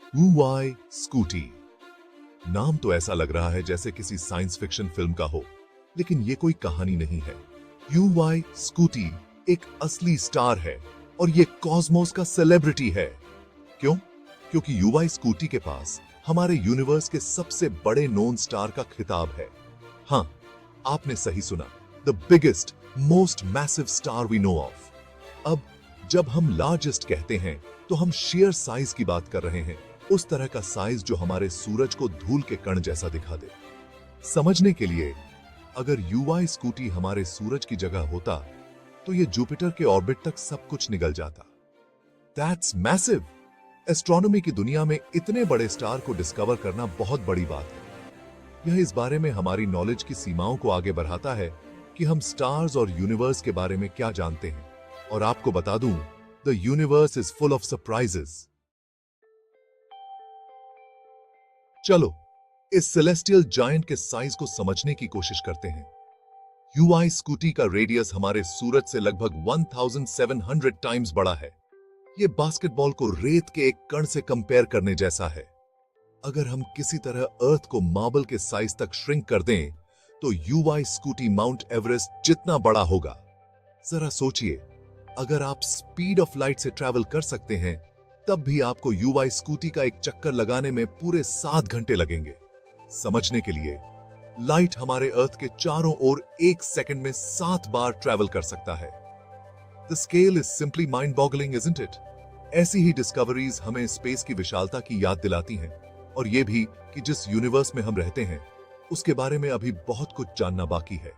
UI scooty. नाम तो ऐसा लग रहा है जैसे किसी साइंस फिक्शन फिल्म का हो, लेकिन ये कोई कहानी नहीं है। UI स्कूटी एक असली स्टार है और ये कॉस्मोस का सेलिब्रिटी है। क्यों? क्योंकि UI स्कूटी के पास हमारे यूनिवर्स के सबसे बड़े नोन स्टार का खिताब है। हाँ, आपने सही सुना, the biggest most massive star we know of. अब जब हम लार्जेस्ट कहते हैं तो हम शेयर साइज की बात कर रहे हैं, उस तरह का साइज जो हमारे सूरज को धूल के कण जैसा दिखा दे। समझने के लिए, अगर UI स्कूटी हमारे सूरज की जगह होता तो ये जुपिटर के ऑर्बिट तक सब कुछ निगल जाता। That's massive. एस्ट्रोनॉमी की दुनिया में इतने बड़े स्टार को डिस्कवर करना बहुत बड़ी बात है। यह इस बारे में हमारी नॉलेज की सीमाओं को आगे बढ़ाता है कि हम स्टार्स और यूनिवर्स के बारे में क्या जानते हैं। और आपको बता दूं, the universe is full of surprises. चलो इस सेलेस्टियल जायंट के साइज को समझने की कोशिश करते हैं। UI स्कूटी का रेडियस हमारे सूरज से लगभग 1700 टाइम्स बड़ा है। यह बास्केटबॉल को रेत के एक कण से कंपेयर करने जैसा है। अगर हम किसी तरह अर्थ को मार्बल के साइज तक श्रिंक कर दें तो UI स्कूटी माउंट एवरेस्ट जितना बड़ा होगा। जरा सोचिए, अगर आप स्पीड ऑफ लाइट से ट्रैवल कर सकते हैं, तब भी आपको UI स्कूटी का एक चक्कर लगाने में पूरे 7 घंटे लगेंगे। समझने के लिए, लाइट हमारे अर्थ के चारों ओर 1 सेकंड में 7 बार ट्रैवल कर सकता है। The scale is simply mind boggling, isn't it? ऐसी ही डिस्कवरीज हमें स्पेस की विशालता की याद दिलाती हैं, और ये भी कि जिस यूनिवर्स में हम रहते हैं उसके बारे में अभी बहुत कुछ जानना बाकी है।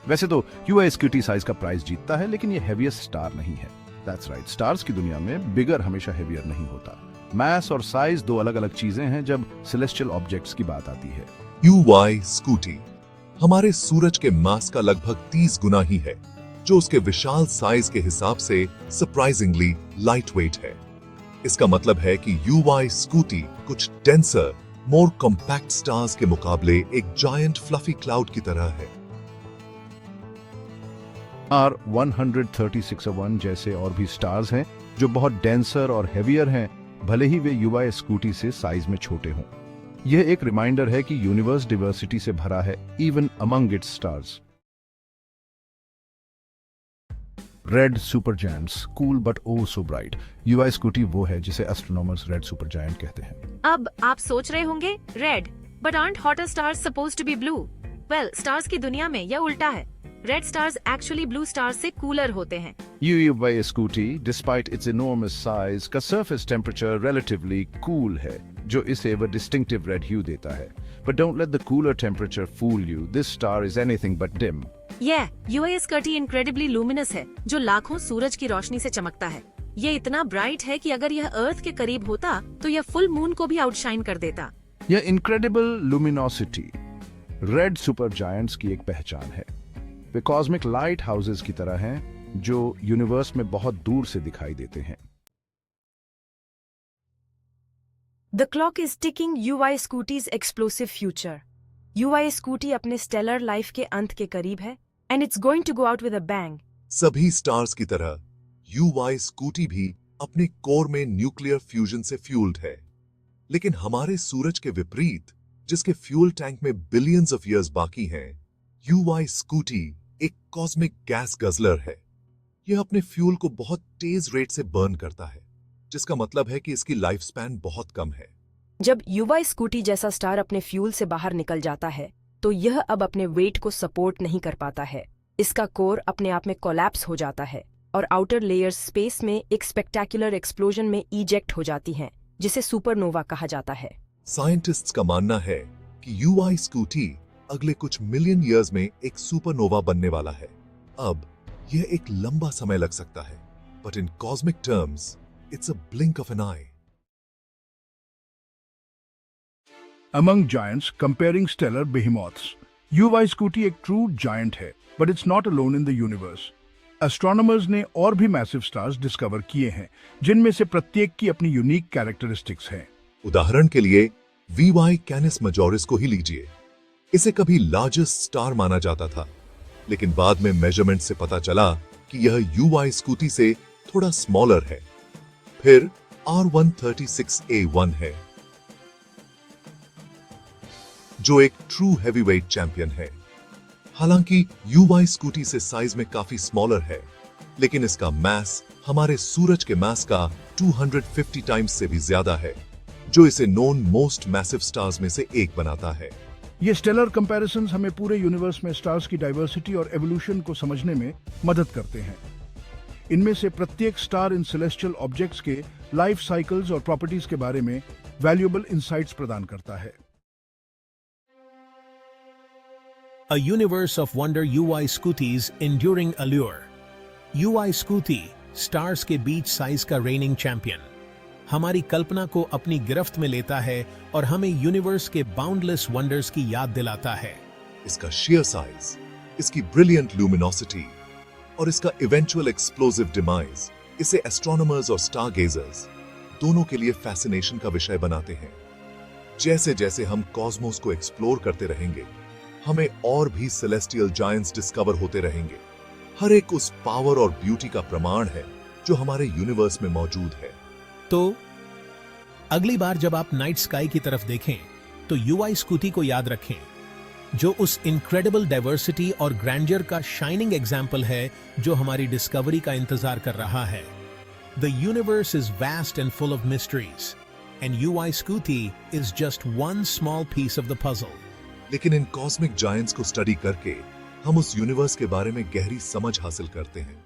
वैसे तो UI स्कूटी साइज का प्राइज जीतता है, लेकिन ये हेवीएस्ट स्टार नहीं है। दैट्स राइट, स्टार्स की दुनिया में बिगर हमेशा हेवियर नहीं होता। मैस और साइज दो अलग अलग चीजें हैं जब सेलेस्टियल ऑब्जेक्ट्स की बात आती है। UI स्कूटी हमारे सूरज के मास का लगभग 30 गुना ही है, जो उसके विशाल साइज के हिसाब से सरप्राइजिंगली लाइट वेट है। इसका मतलब है कि UI स्कूटी कुछ डेंसर, मोर कॉम्पैक्ट स्टार्स के मुकाबले एक जायंट फ्लफी क्लाउड की तरह है। R13601 जैसे और भी स्टार्स हैं जो बहुत डेंसर और हेवियर हैं, भले ही वे UI स्कूटी से साइज में छोटे हों। यह एक रिमाइंडर है कि यूनिवर्स डिवर्सिटी से भरा है, even among its stars. Red super giants, cool but oh so bright. UI Scuti वो है जिसे एस्ट्रोनॉमर्स रेड सुपर जायंट कहते हैं। अब आप सोच रहे होंगे, red, but aren't hotter stars supposed to be blue? Well, stars की दुनिया में यह उल्टा है। Red stars actually blue stars से कूलर होते हैं। UI Scuti, despite its enormous size, का सरफेस टेम्परेचर रिलेटिवली कूल है, जो इसे वह डिस्टिंक्टिव रेड ह्यू देता है। But don't let the cooler temperature fool you. This star is anything but dim. UI scooty incredibly luminous है, जो लाखों सूरज की रोशनी से चमकता है। ये इतना ब्राइट है कि अगर यह अर्थ के करीब होता तो यह फुल मून को भी आउटशाइन कर देता। यह इनक्रेडिबल लुमिनोसिटी रेड सुपर जायंट्स की एक पहचान है। वे कॉस्मिक लाइट हाउसेस की तरह हैं, जो यूनिवर्स में बहुत दूर से दिखाई देते हैं। The clock is ticking UI scooties explosive future. UI scooty अपने स्टेलर लाइफ के अंत के करीब है, and it's going to go out with a bang. सभी स्टार्स की तरह UI स्कूटी भी अपने कोर में न्यूक्लियर फ्यूजन से फ्यूल्ड है, लेकिन हमारे सूरज के विपरीत, जिसके फ्यूल टैंक में बिलियंस ऑफ ईयर्स बाकी हैं, UI स्कूटी एक कॉस्मिक गैस गजलर है। यह अपने फ्यूल को बहुत तेज रेट से बर्न करता है, जिसका मतलब है कि इसकी लाइफ स्पैन बहुत कम है। जब UI स्कूटी जैसा स्टार अपने फ्यूल से बाहर निकल जाता है, तो यह अब अपने वेट को सपोर्ट नहीं कर पाता है। इसका कोर अपने आप में कोलैप्स हो जाता है और आउटर लेयर्स स्पेस में एक स्पेक्टेकुलर एक्सप्लोजन में इजेक्ट हो जाती हैं, जिसे सुपरनोवा कहा जाता है। साइंटिस्ट्स का मानना है कि UI स्कूटी अगले कुछ मिलियन ईयर्स में एक सुपरनोवा बनने वाला है। अब यह एक लंबा समय लग सकता है, but in cosmic terms it's a blink of an eye. Among giants, comparing stellar behemoths, UI Scuti एक ट्रू जायंट है, but it's not alone in the universe. Astronomers ने और भी मैसिव स्टार्स डिस्कवर किए हैं, जिनमें से प्रत्येक की अपनी यूनिक कैरेक्टरिस्टिक्स हैं। उदाहरण के लिए VY कैनिस मेजोरिस को ही लीजिए। इसे कभी लार्जेस्ट स्टार माना जाता था, लेकिन बाद में मेजरमेंट से पता चला कि यह UI स्कूटी से थोड़ा स्मॉलर है। फिर R136A1 है, जो एक ट्रू हैवीवेट चैंपियन है। हालांकि UI स्कूटी से साइज में काफी स्मॉलर है, लेकिन इसका मास हमारे सूरज के मास का 250 टाइम्स से भी ज्यादा है, जो इसे नोन मोस्ट मैसिव स्टार्स में से एक बनाता है। ये स्टेलर कंपैरिजंस हमें पूरे यूनिवर्स में स्टार्स की डाइवर्सिटी और एवोल्यूशन को समझने में मदद करते हैं। इनमें से प्रत्येक स्टार इन सेलेस्टियल ऑब्जेक्ट्स के लाइफ साइकिल्स और प्रॉपर्टीज के बारे में वैल्यूएबल इंसाइट्स प्रदान करता है। A universe of wonder UI Scooty's enduring allure. UI Scooty, stars के बीच साइज का रेनिंग चैंपियन, हमारी कल्पना को अपनी गिरफ्त में लेता है और हमें यूनिवर्स के बाउंडलेस वंडर्स की याद दिलाता है। इसका sheer साइज, इसकी ब्रिलियंट लुमिनोसिटी और इसका इवेंचुअल एक्सप्लोसिव डिमाइज इसे एस्ट्रोनॉमर्स और स्टारगेजर्स दोनों के लिए फैसिनेशन का विषय बनाते हैं। जैसे जैसे हम कॉस्मोस को एक्सप्लोर करते रहेंगे, हमें और भी सेलेस्टियल जायंट्स डिस्कवर होते रहेंगे। हर एक उस पावर और ब्यूटी का प्रमाण है जो हमारे यूनिवर्स में मौजूद है। तो अगली बार जब आप नाइट स्काई की तरफ देखें तो UI स्कूटी को याद रखें, जो उस इनक्रेडिबल डाइवर्सिटी और ग्रैंडियर का शाइनिंग एग्जाम्पल है जो हमारी डिस्कवरी का इंतजार कर रहा है। The universe is vast and full of mysteries and UI Scuti is just one small piece of the puzzle. लेकिन इन कॉस्मिक जायंट्स को स्टडी करके हम उस यूनिवर्स के बारे में गहरी समझ हासिल करते हैं।